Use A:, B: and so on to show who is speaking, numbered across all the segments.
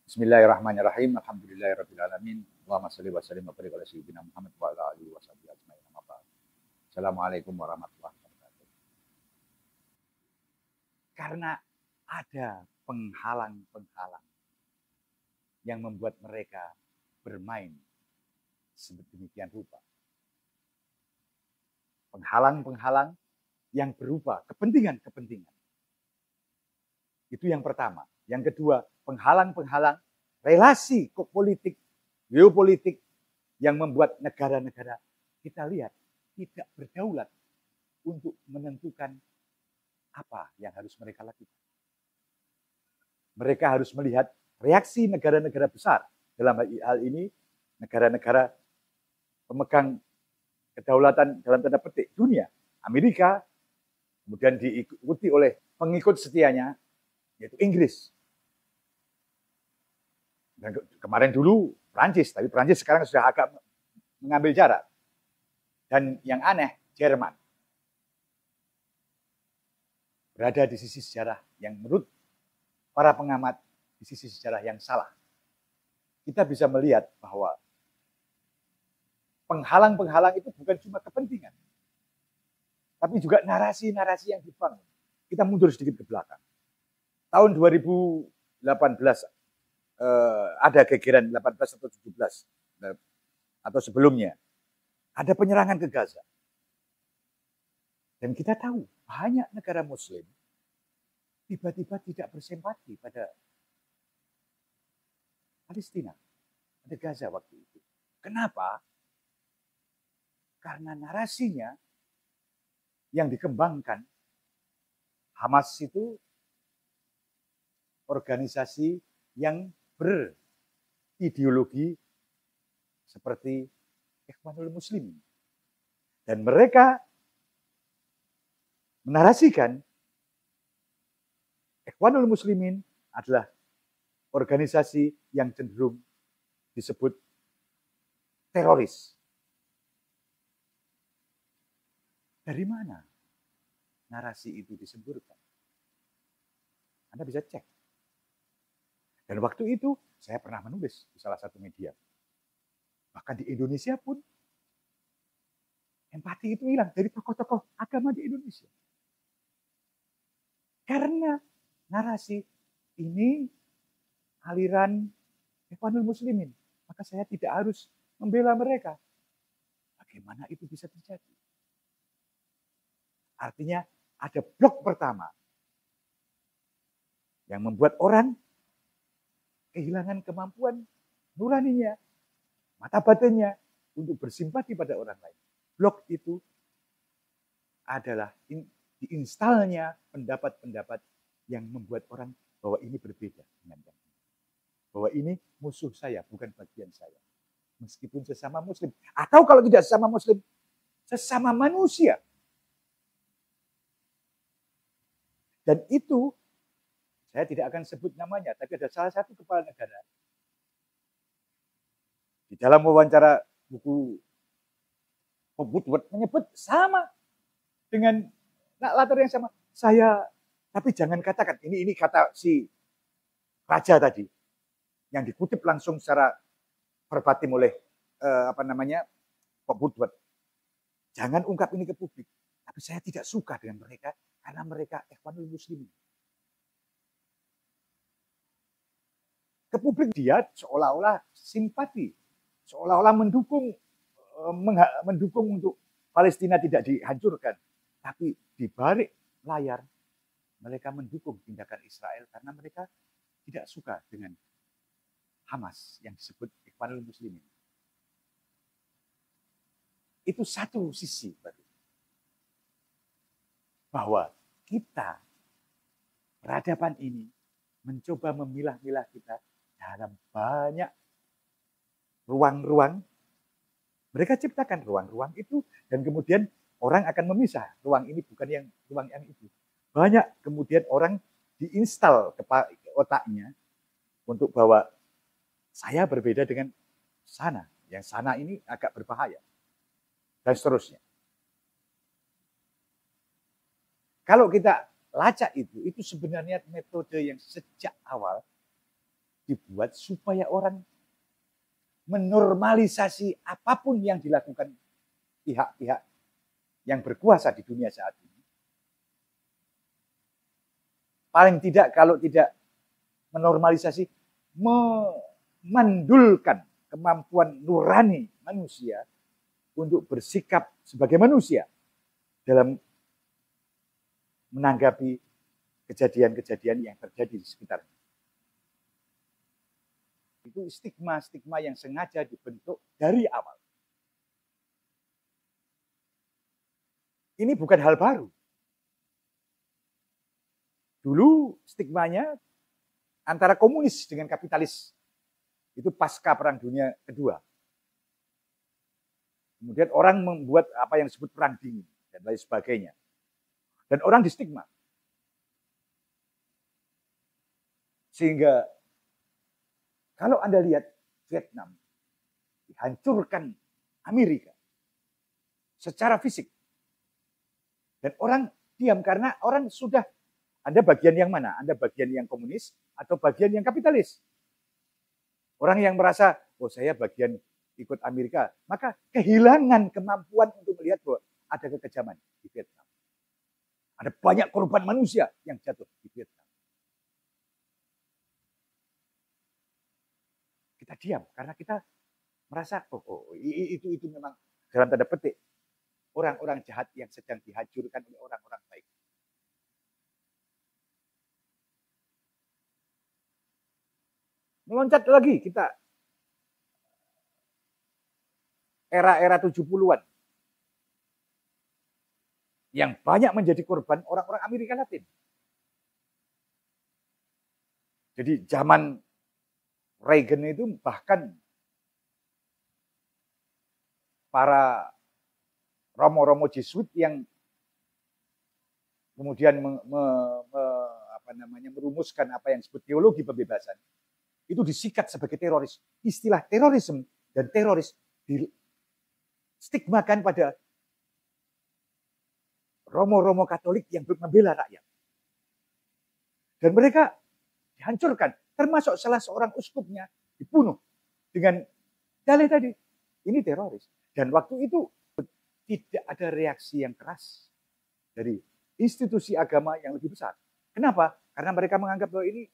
A: Bismillahirrahmanirrahim. Alhamdulillahirabbil alamin. Allahumma shalli wa sallim wa barik ala sayyidina Muhammad wa ala alihi wa sahbihi ajmain. Amma ba'd. Assalamualaikum warahmatullahi wabarakatuh. Karena ada penghalang-penghalang yang membuat mereka bermain sedemikian rupa. Penghalang-penghalang yang berupa kepentingan-kepentingan. Itu yang pertama. Yang kedua, penghalang-penghalang relasi politik, geopolitik yang membuat negara-negara kita lihat tidak berdaulat untuk menentukan apa yang harus mereka lakukan. Mereka harus melihat reaksi negara-negara besar, dalam hal ini negara-negara pemegang kedaulatan dalam tanda petik dunia, Amerika, kemudian diikuti oleh pengikut setianya, yaitu Inggris. Dan kemarin dulu Prancis, tapi Prancis sekarang sudah agak mengambil jarak. Dan yang aneh, Jerman. Berada di sisi sejarah yang menurut para pengamat, di sisi sejarah yang salah. Kita bisa melihat bahwa penghalang-penghalang itu bukan cuma kepentingan, tapi juga narasi-narasi yang dibangun. Kita mundur sedikit ke belakang. Tahun 2018, ada gegeran 18 atau 17 atau sebelumnya ada penyerangan ke Gaza. Dan kita tahu banyak negara muslim tiba-tiba tidak bersimpati pada Palestina, pada Gaza waktu itu. Kenapa? Karena narasinya yang dikembangkan, Hamas itu organisasi yang berideologi seperti Ikhwanul Muslimin. Dan mereka menarasikan Ikhwanul Muslimin adalah organisasi yang cenderung disebut teroris. Dari mana narasi itu disemburkan? Anda bisa cek. Dan waktu itu saya pernah menulis di salah satu media. Bahkan di Indonesia pun empati itu hilang dari tokoh-tokoh agama di Indonesia. Karena narasi ini aliran Ikhwanul Muslimin, maka saya tidak harus membela mereka. Bagaimana itu bisa terjadi? Artinya ada blok pertama yang membuat orang kehilangan kemampuan nuraninya, mata batinnya untuk bersimpati pada orang lain. Blok itu adalah diinstalnya pendapat-pendapat yang membuat orang bahwa ini berbeda dengan yang ini. Bahwa ini musuh saya, bukan bagian saya. Meskipun sesama muslim. Atau kalau tidak sesama muslim, sesama manusia. Dan itu saya tidak akan sebut namanya, tapi ada salah satu kepala negara di dalam wawancara buku Woodward menyebut sama dengan latar yang sama. Saya, tapi jangan katakan ini kata si raja tadi yang dikutip langsung secara verbatim oleh Woodward. Jangan ungkap ini ke publik. Tapi saya tidak suka dengan mereka karena mereka Ikhwanul Muslimin. Ke publik dia seolah-olah simpati, seolah-olah mendukung untuk Palestina tidak dihancurkan. Tapi di balik layar mereka mendukung tindakan Israel karena mereka tidak suka dengan Hamas yang disebut Ikhwanul Muslimin. Itu satu sisi bahwa kita peradaban ini mencoba memilah-milah kita dalam banyak ruang-ruang. Mereka ciptakan ruang-ruang itu dan kemudian orang akan memisah. Ruang ini bukan yang ruang yang itu. Banyak kemudian orang diinstal ke otaknya untuk bahwa saya berbeda dengan sana. Yang sana ini agak berbahaya. Dan seterusnya. Kalau kita lacak itu sebenarnya metode yang sejak awal dibuat supaya orang menormalisasi apapun yang dilakukan pihak-pihak yang berkuasa di dunia saat ini. Paling tidak kalau tidak menormalisasi, memandulkan kemampuan nurani manusia untuk bersikap sebagai manusia dalam menanggapi kejadian-kejadian yang terjadi di sekitarnya. Itu stigma-stigma yang sengaja dibentuk dari awal. Ini bukan hal baru. Dulu stigmanya antara komunis dengan kapitalis. Itu pasca Perang Dunia Kedua. Kemudian orang membuat apa yang disebut perang dingin dan lain sebagainya. Dan orang distigma. Sehingga kalau Anda lihat Vietnam dihancurkan Amerika secara fisik. Dan orang diam karena orang sudah, Anda bagian yang mana? Anda bagian yang komunis atau bagian yang kapitalis? Orang yang merasa, oh saya bagian ikut Amerika, maka kehilangan kemampuan untuk melihat bahwa ada kekejaman di Vietnam. Ada banyak korban manusia yang jatuh di Vietnam. Kita diam karena kita merasa, itu memang dalam tanda petik orang-orang jahat yang sedang dihancurkan oleh orang-orang baik. Meloncat lagi kita era-era 70-an. Yang banyak menjadi korban orang-orang Amerika Latin. Jadi zaman Reagan itu bahkan para romo-romo Jesuit yang kemudian merumuskan apa yang disebut teologi pembebasan, itu disikat sebagai teroris. Istilah terorisme dan teroris distigmakan pada romo-romo Katolik yang membela rakyat. Dan mereka dihancurkan, termasuk salah seorang uskupnya dibunuh dengan dalih tadi. Ini teroris. Dan waktu itu tidak ada reaksi yang keras dari institusi agama yang lebih besar. Kenapa? Karena mereka menganggap bahwa ini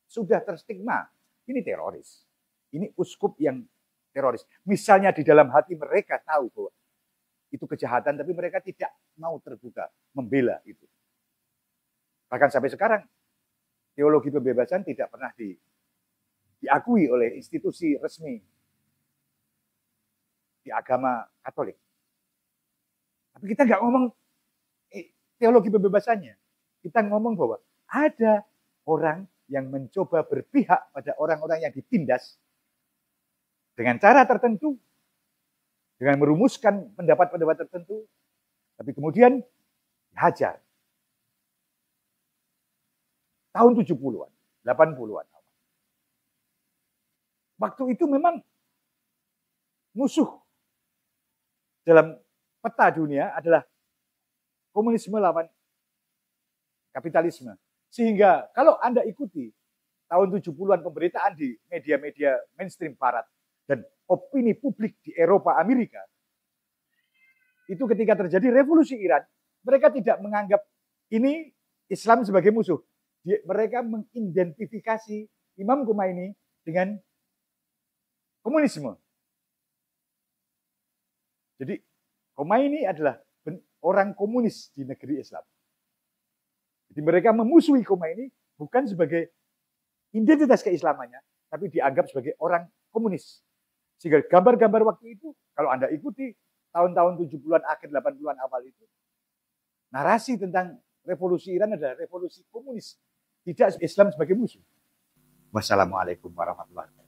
A: sudah terstigma. Ini teroris. Ini uskup yang teroris. Misalnya di dalam hati mereka tahu bahwa itu kejahatan, tapi mereka tidak mau terbuka membela itu. Bahkan sampai sekarang, teologi pembebasan tidak pernah diakui oleh institusi resmi di agama Katolik. Tapi kita nggak ngomong teologi pembebasannya. Kita ngomong bahwa ada orang yang mencoba berpihak pada orang-orang yang ditindas dengan cara tertentu, dengan merumuskan pendapat-pendapat tertentu, tapi kemudian dihajar. Tahun 70-an, 80-an. Waktu itu memang musuh dalam peta dunia adalah komunisme lawan kapitalisme. Sehingga kalau Anda ikuti tahun 70-an pemberitaan di media-media mainstream barat dan opini publik di Eropa, Amerika, itu ketika terjadi revolusi Iran, mereka tidak menganggap ini Islam sebagai musuh. Mereka mengidentifikasi Imam Khomeini dengan komunisme. Jadi Khomeini adalah orang komunis di negeri Islam. Jadi mereka memusuhi Khomeini bukan sebagai identitas keislamannya, tapi dianggap sebagai orang komunis. Sehingga gambar-gambar waktu itu, kalau Anda ikuti tahun-tahun 70-an, akhir 80-an awal itu, narasi tentang revolusi Iran adalah revolusi komunis. Tidak Islam sebagai musuh. Wassalamualaikum warahmatullahi wabarakatuh.